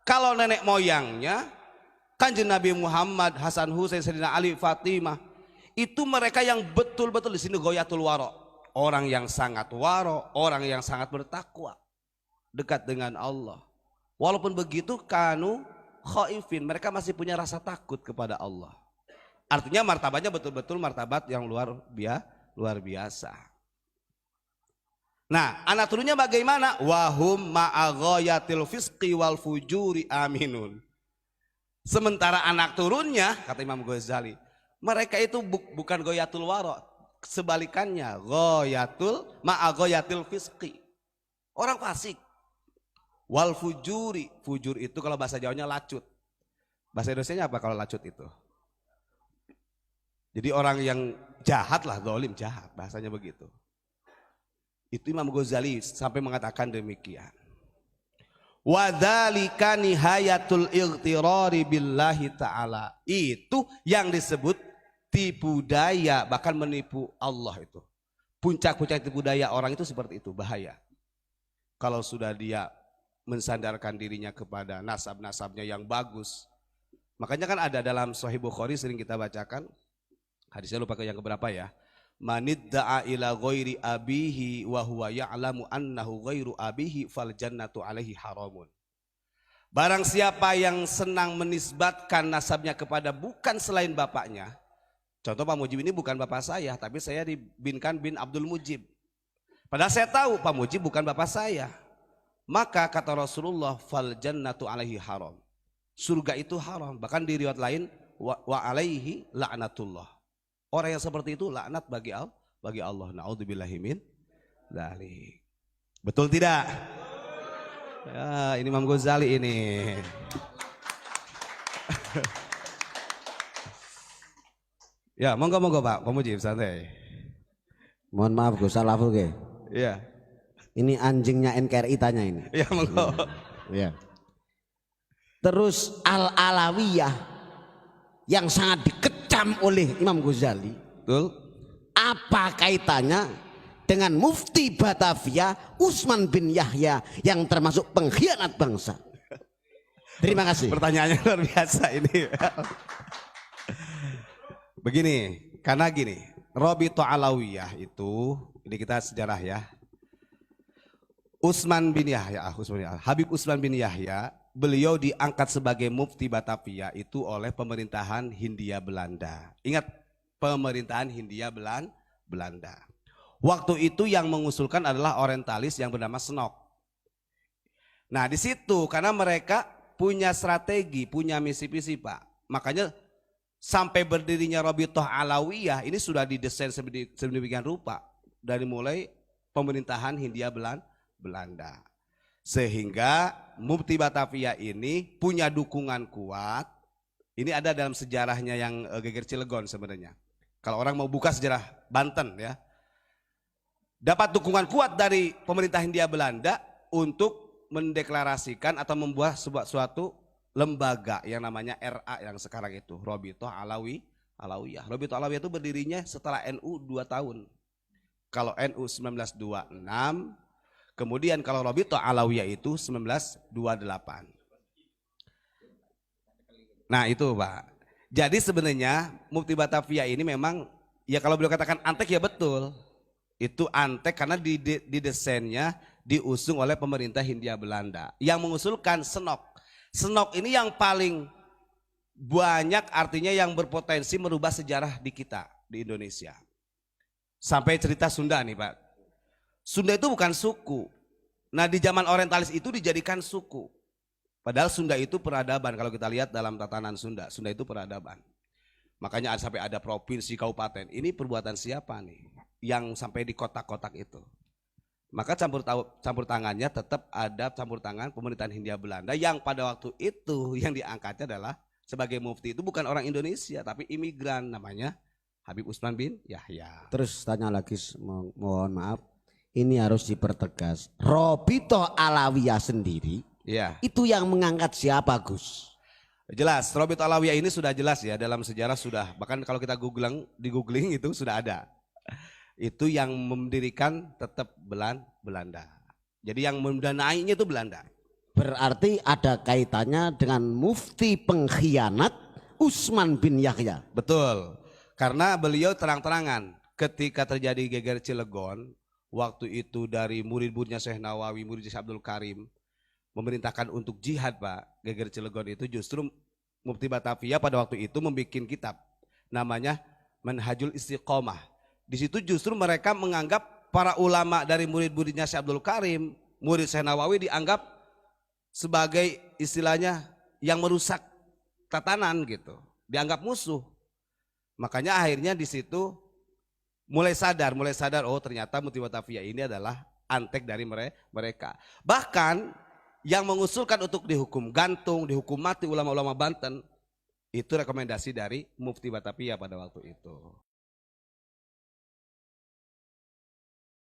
Kalau nenek moyangnya Kanjeng Nabi Muhammad, Hasan Husain, Sayyidina Ali, Fatimah, itu mereka yang betul-betul di sini goyatul waro, orang yang sangat waro, orang yang sangat bertakwa, dekat dengan Allah. Walaupun begitu kanu khaifin, mereka masih punya rasa takut kepada Allah. Artinya martabatnya betul-betul martabat yang luar biasa. Nah, anak turunnya bagaimana? Wahum ma'aghayatil fisqi wal fujuri aminun. Sementara anak turunnya, kata Imam Ghazali, mereka itu bukan goyatul waro, sebalikannya ma'aghayatil fisqi. Orang fasik. Wal fujuri, fujur itu kalau bahasa Jawanya lacut. Bahasa Indonesianya apa kalau lacut itu? Jadi orang yang jahat lah, zalim, jahat, bahasanya begitu. Itu Imam Ghazali sampai mengatakan demikian. Wa dzalika nihayatul ightirari billahi ta'ala. Itu yang disebut tipu daya, bahkan menipu Allah itu. Puncak-puncak tipu daya orang itu seperti itu, bahaya. Kalau sudah dia mensandarkan dirinya kepada nasab-nasabnya yang bagus. Makanya kan ada dalam Sahih Bukhari sering kita bacakan, hadisnya lupa ke yang keberapa ya. Manidda'a ila ghairi abihi wa huwa ya'lamu annahu ghairu abihi fal jannatu alaihi haramun. Barang siapa yang senang menisbatkan nasabnya kepada bukan selain bapaknya. Contoh Pak Mujib ini bukan bapak saya, tapi saya dibinkan bin Abdul Mujib. Padahal saya tahu Pak Mujib bukan bapak saya. Maka kata Rasulullah fal jannatu alaihi haram. Surga itu haram, bahkan di riwayat lain wa alaihi la'natullah. Orang yang seperti itu laknat bagi Allah. Naudzubillahi min dzalik. Betul tidak? Ya, ini Imam Ghazali ini. Ya, monggo Pak Mujib santai. Mohon maaf Gus, salah Oke. Iya. Ini anjingnya NKRI tanya ini. Iya, monggo. Iya. Terus Al-Alawiyah yang sangat dikecam oleh Imam Ghazali. Betul. Apa kaitannya dengan Mufti Batavia Utsman bin Yahya yang termasuk pengkhianat bangsa? Terima kasih. Pertanyaannya luar biasa ini. Begini, karena gini, Robito Alawiyah itu, ini kita sejarah ya. Habib Utsman bin Yahya, beliau diangkat sebagai mufti Batavia itu oleh pemerintahan Hindia Belanda. Ingat, pemerintahan Hindia Belanda. Waktu itu yang mengusulkan adalah orientalis yang bernama Snok. Nah di situ karena mereka punya strategi, punya misi-misi Pak. Makanya sampai berdirinya Robitoh Alawiyah ini sudah didesain sedemikian rupa. Dari mulai pemerintahan Hindia Belanda. Sehingga Mufti Batavia ini punya dukungan kuat. Ini ada dalam sejarahnya yang Geger Cilegon sebenarnya. Kalau orang mau buka sejarah Banten ya. Dapat dukungan kuat dari pemerintah Hindia Belanda untuk mendeklarasikan atau membuat suatu lembaga yang namanya RA yang sekarang itu. Robitoh Alawiyah. Robitoh Alawiyah itu berdirinya setelah NU 2 tahun. Kalau NU 1926, kemudian kalau Robitoh Alawiyah itu 1928. Nah itu Pak. Jadi sebenarnya Mufti Batavia ini memang ya kalau beliau katakan antek ya betul. Itu antek karena didesainnya diusung oleh pemerintah Hindia Belanda. Yang mengusulkan Snok. Snok ini yang paling banyak artinya yang berpotensi merubah sejarah di kita di Indonesia. Sampai cerita Sunda nih Pak. Sunda itu bukan suku. Nah di zaman orientalis itu dijadikan suku. Padahal Sunda itu peradaban. Kalau kita lihat dalam tatanan Sunda, Sunda itu peradaban. Makanya sampai ada provinsi, kabupaten. Ini perbuatan siapa nih? Yang sampai di kotak-kotak itu. Maka campur tangannya tetap ada campur tangan pemerintahan Hindia Belanda yang pada waktu itu yang diangkatnya adalah sebagai mufti itu bukan orang Indonesia tapi imigran namanya Habib Utsman bin Yahya. Terus tanya lagi, mohon maaf, ini harus dipertegas. Robitoh Alawiyah sendiri, ya. Itu yang mengangkat siapa Gus? Jelas, Robitoh Alawiyah ini sudah jelas ya dalam sejarah sudah. Bahkan kalau kita di googling itu sudah ada. Itu yang mendirikan tetap Belanda. Jadi yang mendanainya itu Belanda. Berarti ada kaitannya dengan mufti pengkhianat Utsman bin Yahya. Betul. Karena beliau terang-terangan ketika terjadi geger Cilegon, waktu itu dari murid-muridnya Syekh Nawawi, murid Syekh Abdul Karim memerintahkan untuk jihad, Pak. Geger Cilegon itu justru Mufti Batavia pada waktu itu membuat kitab namanya Manhajul Istiqomah. Di situ justru mereka menganggap para ulama dari murid-muridnya Syekh Abdul Karim, murid Syekh Nawawi dianggap sebagai istilahnya yang merusak tatanan gitu, dianggap musuh. Makanya akhirnya di situ mulai sadar oh ternyata Mufti Batavia ini adalah antek dari mereka. Bahkan yang mengusulkan untuk dihukum gantung, dihukum mati ulama-ulama Banten itu rekomendasi dari Mufti Batavia pada waktu itu.